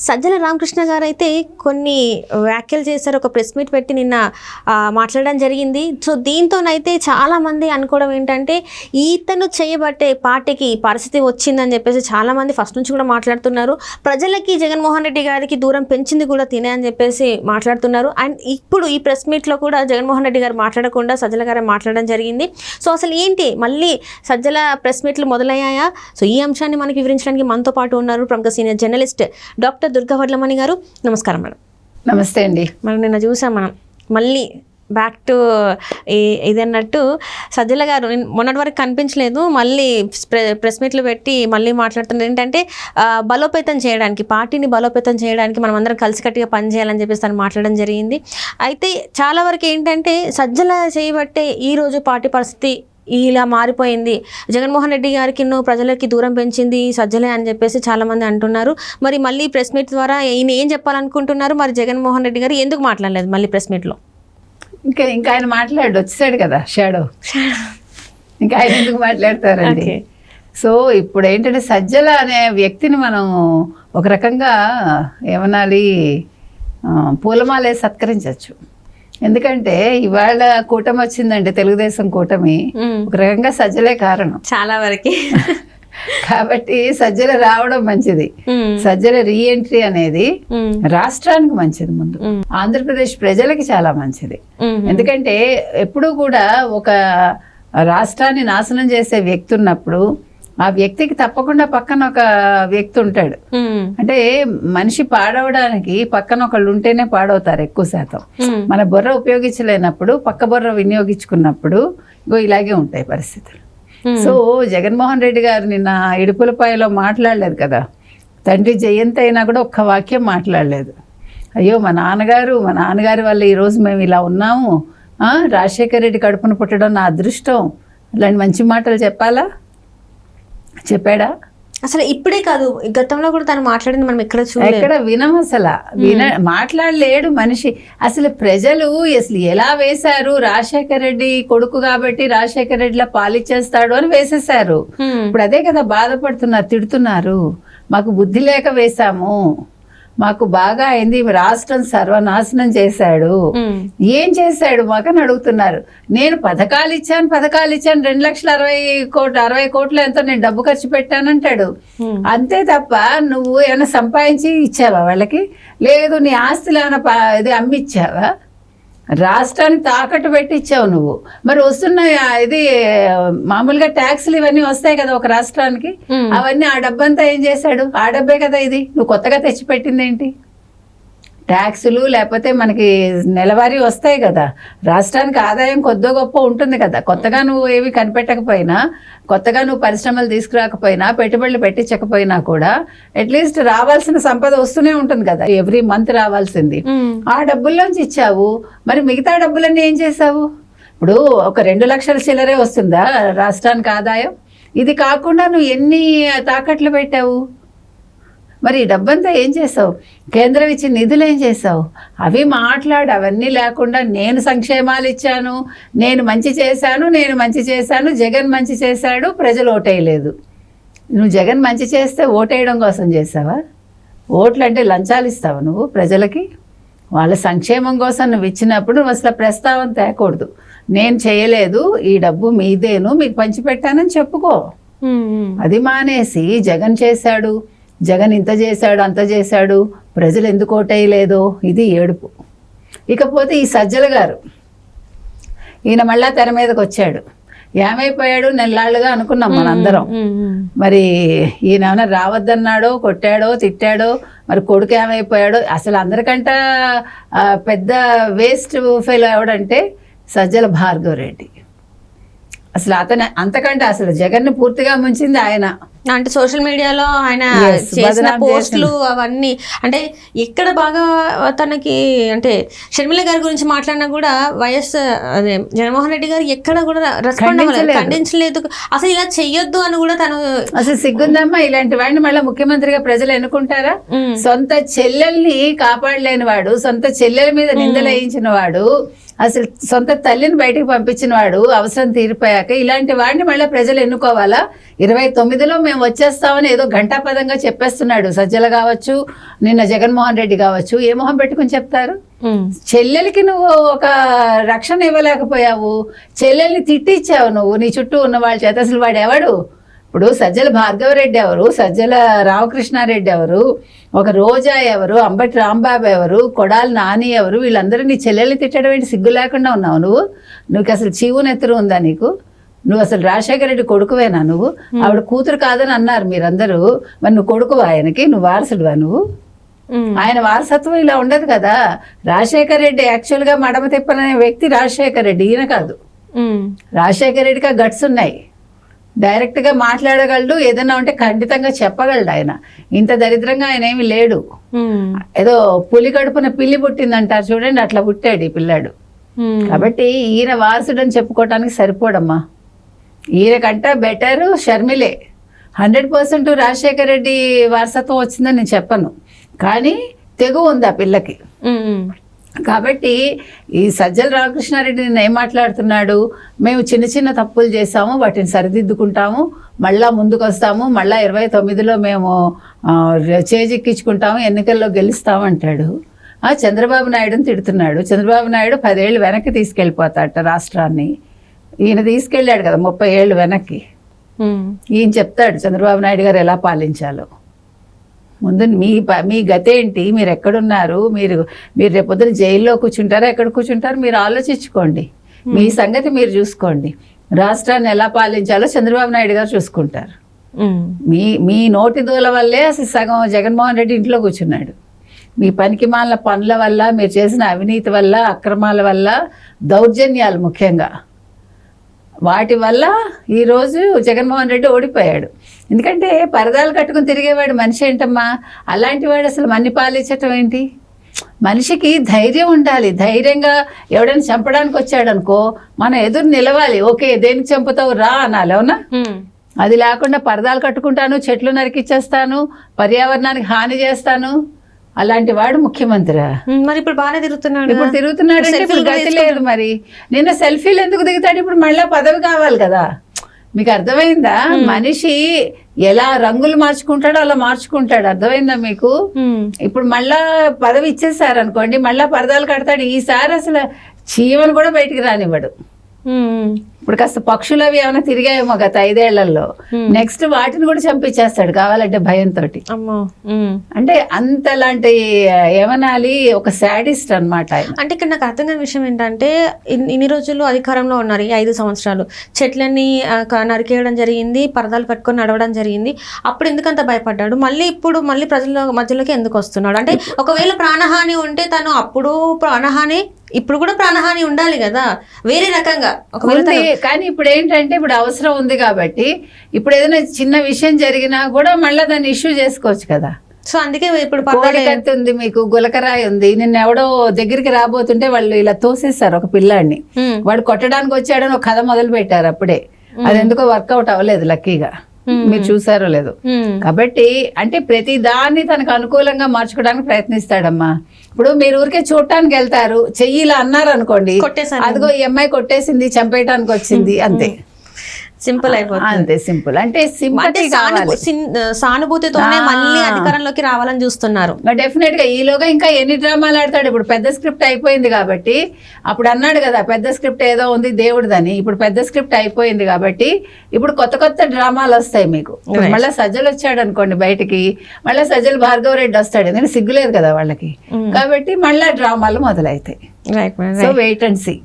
సజ్జల రామకృష్ణ గారు అయితే కొన్ని వ్యాఖ్యలు చేశారు. ఒక ప్రెస్ మీట్ పెట్టి నిన్న మాట్లాడడం జరిగింది. సో దీంతోనైతే చాలామంది అనుకోవడం ఏంటంటే ఈతను చేయబట్టే పార్టీకి పరిస్థితి వచ్చిందని చెప్పేసి చాలామంది ఫస్ట్ నుంచి కూడా మాట్లాడుతున్నారు. ప్రజలకి జగన్మోహన్ రెడ్డి గారికి దూరం పెంచింది కూడా తినే అని చెప్పేసి మాట్లాడుతున్నారు. అండ్ ఇప్పుడు ఈ ప్రెస్ మీట్లో కూడా జగన్మోహన్ రెడ్డి గారు మాట్లాడకుండా సజ్జల గారే మాట్లాడడం జరిగింది. సో అసలు ఏంటి మళ్ళీ సజ్జల ప్రెస్ మీట్లు మొదలయ్యాయా? సో ఈ అంశాన్ని మనకి వివరించడానికి మనతో పాటు ఉన్నారు ప్రముఖ senior journalist doctor Durga Vadlamani గారు. నమస్కారం మేడం. నమస్తే అండి. మనం నిన్న చూసాం, మనం మళ్ళీ బ్యాక్ టు ఇదన్నట్టు సజ్జల గారు మొన్నటి వరకు కనిపించలేదు, మళ్ళీ ప్రెస్ మీట్లు పెట్టి మళ్ళీ మాట్లాడుతున్నారు. ఏంటంటే బలోపేతం చేయడానికి, పార్టీని బలోపేతం చేయడానికి మనం అందరం కలిసికట్టుగా పనిచేయాలని చెప్పేసి తను మాట్లాడడం జరిగింది. అయితే చాలా వరకు ఏంటంటే సజ్జల చేయబట్టే ఈరోజు పార్టీ పరిస్థితి ఇలా మారిపోయింది, జగన్మోహన్ రెడ్డి గారికి ప్రజలకి దూరం పెంచింది సజ్జలే అని చెప్పేసి చాలామంది అంటున్నారు. మరి మళ్ళీ ప్రెస్ మీట్ ద్వారా ఈయన ఏం చెప్పాలనుకుంటున్నారు? మరి జగన్మోహన్ రెడ్డి గారు ఎందుకు మాట్లాడలేదు మళ్ళీ ప్రెస్ మీట్లో? ఇంకా ఆయన మాట్లాడు వచ్చాడు కదా, షాడో. ఇంకా ఆయన ఎందుకు మాట్లాడతారండి? సో ఇప్పుడు ఏంటంటే సజ్జల అనే వ్యక్తిని మనం ఒక రకంగా ఏమనాలి, పూలమాలే సత్కరించవచ్చు. ఎందుకంటే ఇవాళ కూటమి వచ్చిందంటే తెలుగుదేశం కూటమి, ఒక రకంగా సజ్జలే కారణం చాలా వరకు. కాబట్టి సజ్జల రావడం మంచిది. సజ్జల రీఎంట్రీ అనేది రాష్ట్రానికి మంచిది, ముందు ఆంధ్రప్రదేశ్ ప్రజలకి చాలా మంచిది. ఎందుకంటే ఎప్పుడూ కూడా ఒక రాష్ట్రాన్ని నాశనం చేసే వ్యక్తి ఉన్నప్పుడు ఆ వ్యక్తికి తప్పకుండా పక్కన ఒక వ్యక్తి ఉంటాడు. అంటే మనిషి పాడవడానికి పక్కన ఒకళ్ళు ఉంటేనే పాడవుతారు ఎక్కువ శాతం. మన బుర్ర ఉపయోగించలేనప్పుడు పక్క బుర్ర వినియోగించుకున్నప్పుడు ఇలాగే ఉంటాయి పరిస్థితులు. సో జగన్మోహన్ రెడ్డి గారు నిన్న ఇడుపులపాయలో మాట్లాడలేదు కదా, తండ్రి జయంతి అయినా కూడా ఒక్క వాక్యం మాట్లాడలేదు. అయ్యో మా నాన్నగారి వల్ల ఈరోజు మేము ఇలా ఉన్నాము, రాజశేఖర రెడ్డి కడుపున పుట్టడం నా అదృష్టం, ఇలాంటి మంచి మాటలు చెప్పాడా? అసలు ఇప్పుడే కాదు, గతంలో కూడా తను మాట్లాడింది మనం ఎక్కడ వినం. అసలు మాట్లాడలేడు మనిషి. అసలు ప్రజలు అసలు ఎలా వేశారు, రాజశేఖర రెడ్డి కొడుకు కాబట్టి రాజశేఖర రెడ్డిలా పాలిచ్చేస్తాడు అని వేసేసారు. ఇప్పుడు అదే కదా బాధపడుతున్నారు, తిడుతున్నారు. మాకు బుద్ధి లేక వేశాము, మాకు బాగా అయింది, రాష్ట్రం సర్వనాశనం చేశాడు. ఏం చేశాడు మాకని అడుగుతున్నారు. నేను పథకాలు ఇచ్చాను 2,60,60 కోట్లు ఎంతో నేను డబ్బు ఖర్చు పెట్టానంటాడు. అంతే తప్ప నువ్వు ఏమైనా సంపాదించి ఇచ్చావా వాళ్ళకి? లేదు. నీ ఆస్తులు ఏమైనా ఇది అమ్మిచ్చావా? రాష్ట్రానికి తాకట్టు పెట్టి ఇచ్చావు నువ్వు. మరి వస్తున్న ఇది మామూలుగా ట్యాక్స్లు ఇవన్నీ వస్తాయి కదా ఒక రాష్ట్రానికి, అవన్నీ ఆ డబ్బంతా ఏం చేశాడు? ఆ డబ్బే కదా ఇది. నువ్వు కొత్తగా తెచ్చిపెట్టింది ఏంటి? ట్యాక్సులు లేకపోతే మనకి నెలవారీ వస్తాయి కదా, రాష్ట్రానికి ఆదాయం కొద్దో గొప్ప ఉంటుంది కదా. కొత్తగా నువ్వు ఏవి కనిపెట్టకపోయినా, కొత్తగా నువ్వు పరిశ్రమలు తీసుకురాకపోయినా, పెట్టుబడులు పెట్టించకపోయినా కూడా అట్లీస్ట్ రావాల్సిన సంపద వస్తూనే ఉంటుంది కదా, ఎవ్రీ మంత్ రావాల్సింది. ఆ డబ్బుల్లోంచి ఇచ్చావు. మరి మిగతా డబ్బులన్నీ ఏం చేసావు? ఇప్పుడు ఒక 2 లక్షల చిల్లరే వస్తుందా రాష్ట్రానికి ఆదాయం? ఇది కాకుండా నువ్వు ఎన్ని తాకట్లు పెట్టావు? మరి ఈ డబ్బంతా ఏం చేసావు? కేంద్రం ఇచ్చిన నిధులు ఏం చేసావు? అవి మాట్లాడు. అవన్నీ లేకుండా నేను సంక్షేమాలు ఇచ్చాను, నేను మంచి చేశాను, జగన్ మంచి చేశాడు, ప్రజలు ఓటేయలేదు. నువ్వు జగన్ మంచి చేస్తే ఓటేయడం కోసం చేసావా? ఓట్లు అంటే లంచాలు ఇస్తావా నువ్వు ప్రజలకి? వాళ్ళ సంక్షేమం కోసం నువ్వు ఇచ్చినప్పుడు నువ్వు అసలు ప్రస్తావన తేకూడదు. నేను చేయలేదు, ఈ డబ్బు మీదేను, మీకు పంచిపెట్టానని చెప్పుకో. అది మానేసి జగన్ చేశాడు, జగన్ ఇంత చేశాడు, అంత చేశాడు, ప్రజలు ఎందుకు ఓటేయలేదో ఇది ఏడుపు. ఇకపోతే ఈ సజ్జల గారు, ఈయన మళ్ళా తెర మీదకి వచ్చాడు. ఏమైపోయాడు? నెల్లాళ్ళుగా అనుకున్నాం మనందరం. మరి ఈయన ఏమైనా రావద్దన్నాడో, కొట్టాడో, తిట్టాడో, మరి కొడుకు ఏమైపోయాడో. అసలు అందరికంటే పెద్ద వేస్ట్ ఫెయిల్ ఎవడంటే సజ్జల భార్గవ్ రెడ్డి. అసలు అతను అంతకంటే అసలు జగన్ ని పూర్తిగా ముంచింది ఆయన. అంటే సోషల్ మీడియాలో ఆయన చేసిన పోస్టులు అవన్నీ, అంటే ఎక్కడ బాగా తనకి, అంటే షర్మిల గారి గురించి మాట్లాడినా కూడా అదే జగన్మోహన్ రెడ్డి గారు ఎక్కడ కూడా రెస్పాండ్ అవ్వలేదు, ఖండించలేదు. అసలు ఇలా చెయ్యొద్దు అని కూడా తను. అసలు సిగ్గుందమ్మా ఇలాంటి వాడిని మళ్ళీ ముఖ్యమంత్రిగా ప్రజలు ఎన్నుకుంటారా? సొంత చెల్లెల్ని కాపాడలేని వాడు, సొంత చెల్లెల మీద నిందలు వేయించిన వాడు, అసలు సొంత తల్లిని బయటికి పంపించిన వాడు అవసరం తీరిపోయాక ఇలాంటి వాడిని మళ్ళీ ప్రజలు ఎన్నుకోవాలా? 29లో మేము వచ్చేస్తామని ఏదో ఘంటాపదంగా చెప్పేస్తున్నాడు. సజ్జల కావచ్చు, నిన్న జగన్మోహన్ రెడ్డి కావచ్చు, ఏ మొహం పెట్టుకుని చెప్తారు? చెల్లెలకి నువ్వు ఒక రక్షణ ఇవ్వలేకపోయావు, చెల్లెల్ని తిట్టిచ్చావు నువ్వు నీ చుట్టూ ఉన్న వాళ్ళ చేత. అసలు వాడు ఎవడు? ఇప్పుడు సజ్జల భార్గవరెడ్డి ఎవరు, సజ్జల రామకృష్ణారెడ్డి ఎవరు, ఒక రోజా ఎవరు, అంబటి రాంబాబు ఎవరు, కొడాలి నాని ఎవరు? వీళ్ళందరూ నీ చెల్లెల్ని తిట్టడం ఏంటి? సిగ్గు లేకుండా ఉన్నావు నువ్వు అసలు చీవు నెత్తరు ఉందా నీకు? నువ్వు అసలు రాజశేఖర రెడ్డి కొడుకువేనా నువ్వు? ఆవిడ కూతురు కాదని అన్నారు మీరందరూ, మరి నువ్వు కొడుకువా ఆయనకి? నువ్వు వారసుడువా నువ్వు? ఆయన వారసత్వం ఇలా ఉండదు కదా. రాజశేఖర రెడ్డి యాక్చువల్గా మడమ తిప్పననే వ్యక్తి రాజశేఖర రెడ్డి, ఈయన కాదు. రాజశేఖర రెడ్డికి గట్స్ ఉన్నాయి, డైరెక్ట్గా మాట్లాడగలడు, ఏదైనా ఉంటే ఖండితంగా చెప్పగలడు. ఆయన ఇంత దరిద్రంగా ఆయన ఏమి లేడు. ఏదో పులి కడుపున పిల్లి పుట్టిందంటారు చూడండి, అట్లా పుట్టాడు ఈ పిల్లాడు. కాబట్టి ఈయన వారసుడు అని చెప్పుకోవటానికి సరిపోడమ్మా. ఈయనకంట బెటర్ షర్మిలే. 100% రాజశేఖర రెడ్డి వారసత్వం వచ్చిందని నేను చెప్పను, కానీ తెగు ఉంది ఆ పిల్లకి. కాబట్టి ఈ సజ్జల రామకృష్ణారెడ్డి నిన్న ఏం మాట్లాడుతున్నాడు? మేము చిన్న చిన్న తప్పులు చేసాము, వాటిని సరిదిద్దుకుంటాము, మళ్ళా ముందుకు వస్తాము, మళ్ళా 29లో మేము చేజిక్కించుకుంటాము, ఎన్నికల్లో గెలుస్తాము అంటాడు. చంద్రబాబు నాయుడుని తిడుతున్నాడు. చంద్రబాబు నాయుడు 10 ఏళ్ళు వెనక్కి తీసుకెళ్ళిపోతాడట రాష్ట్రాన్ని. ఈయన తీసుకెళ్ళాడు కదా 30 ఏళ్ళు వెనక్కి. ఈయన చెప్తాడు చంద్రబాబు నాయుడు గారు ఎలా పాలించాలో. ముందు మీ గతి ఏంటి? మీరు ఎక్కడున్నారు? మీరు రేపొద్దున జైల్లో కూర్చుంటారా, ఎక్కడ కూర్చుంటారు? మీరు ఆలోచించుకోండి. మీ సంగతి మీరు చూసుకోండి. రాష్ట్రాన్ని ఎలా పాలించాలో చంద్రబాబు నాయుడు గారు చూసుకుంటారు. మీ నోటి దూల వల్లే అసలు సగం జగన్మోహన్ రెడ్డి ఇంట్లో కూర్చున్నాడు. మీ పనికి మాలిన పనుల వల్ల, మీరు చేసిన అవినీతి వల్ల, అక్రమాల వల్ల, దౌర్జన్యాలు ముఖ్యంగా, వాటి వల్ల ఈరోజు జగన్మోహన్ రెడ్డి ఓడిపోయాడు. ఎందుకంటే పరదాలు కట్టుకుని తిరిగేవాడు మనిషి ఏంటమ్మా? అలాంటి వాడు అసలు మన్ని పాలించటం ఏంటి? మనిషికి ధైర్యం ఉండాలి. ధైర్యంగా ఎవడైనా చంపడానికి వచ్చాడు అనుకో, మనం ఎదురు నిలవాలి. ఓకే, దేనికి చంపుతావు రా అనాలి, అవునా? అది లేకుండా పరదాలు కట్టుకుంటాను, చెట్లు నరికిచ్చేస్తాను, పర్యావరణానికి హాని చేస్తాను, అలాంటి వాడు ముఖ్యమంత్రి. మరి ఇప్పుడు బాగానే తిరుగుతున్నాడు. ఇప్పుడు తిరుగుతున్నాడు అంటే ఇప్పుడు గతి లేదు. మరి నిన్న సెల్ఫీలు ఎందుకు దిగుతాడు? ఇప్పుడు మళ్ళీ పదవి కావాలి కదా. మీకు అర్థమైందా? మనిషి ఎలా రంగులు మార్చుకుంటాడో అలా మార్చుకుంటాడు. అర్థమైందా మీకు? ఇప్పుడు మళ్ళా పదవి ఇచ్చేసారు అనుకోండి, మళ్ళా పరదాలు కడతాడు. ఈసారి అసలు చీమను కూడా బయటికి రానివ్వడు. ఇప్పుడు కాస్త పక్షులు అవి ఏమైనా తిరిగాయేమో గత 5 ఏళ్లలో, నెక్స్ట్ వాటిని కూడా చంపించేస్తాడు కావాలంటే భయంతో. అంటే అంతలాంటి ఏమనాలి, ఒక శాడిస్ట్ అన్నమాట ఆయన. అంటే ఇక్కడ నాకు అర్థం కాని విషయం ఏంటంటే, ఇన్ని రోజులు అధికారంలో ఉన్నారు, ఈ 5 సంవత్సరాలు చెట్లన్నీ నరికేయడం జరిగింది, పరదాలు కట్టుకొని నడవడం జరిగింది. అప్పుడు ఎందుకంత భయపడ్డాడు? ఇప్పుడు ప్రజల మధ్యలోకి ఎందుకు వస్తున్నాడు? అంటే ఒకవేళ ప్రాణహాని ఉంటే తను అప్పుడు ప్రాణహాని, ఇప్పుడు కూడా ప్రాణహాని ఉండాలి కదా వేరే రకంగా. కానీ ఇప్పుడు ఏంటంటే, ఇప్పుడు అవసరం ఉంది కాబట్టి ఇప్పుడు ఏదైనా చిన్న విషయం జరిగినా కూడా మళ్ళీ దాన్ని ఇష్యూ చేసుకోవచ్చు కదా. సో అందుకే ఇప్పుడు కోడికత్తి ఉంది, మీకు గులకరాయి ఉంది. నిన్న ఎవడో దగ్గరికి రాబోతుంటే వాళ్ళు ఇలా తోసేస్తారు ఒక పిల్లాడిని. వాడు కొట్టడానికి వచ్చాడని ఒక కథ మొదలు పెట్టారు. అప్పుడే అది ఎందుకో వర్కౌట్ అవ్వలేదు లక్కీగా. మీరు చూసారో లేదు. కాబట్టి అంటే ప్రతి దాన్ని తనకు అనుకూలంగా మార్చుకోవడానికి ప్రయత్నిస్తాడమ్మా. ఇప్పుడు మీరు ఊరికే చూడటానికి వెళ్తారు, చెయ్యి ఇలా అన్నారు అనుకోండి, అదిగో ఈ అమ్మాయి కొట్టేసింది, చంపేయటానికి వచ్చింది, అంతే. సింపుల్ అయిపోతుంది. అంతే సింపుల్. అంటే సానుభూతితోనే మళ్ళీ అధికారంలోకి రావాలని చూస్తున్నారు. డెఫినెట్ గా ఈలోగా ఇంకా ఎన్ని డ్రామాలు ఆడతాడు. ఇప్పుడు పెద్ద స్క్రిప్ట్ అయిపోయింది కాబట్టి, అప్పుడు అన్నాడు కదా పెద్ద స్క్రిప్ట్ ఏదో ఉంది దేవుడిదని. ఇప్పుడు పెద్ద స్క్రిప్ట్ అయిపోయింది కాబట్టి ఇప్పుడు కొత్త కొత్త డ్రామాలు వస్తాయి మీకు. మళ్ళీ సజ్జలు వచ్చాడు అనుకోండి బయటికి, మళ్ళీ సజ్జలు భార్గవరెడ్డి వస్తాడు, ఎందుకంటే సిగ్గులేదు కదా వాళ్ళకి. కాబట్టి మళ్ళీ డ్రామాలు మొదలవుతాయి. So wait and see.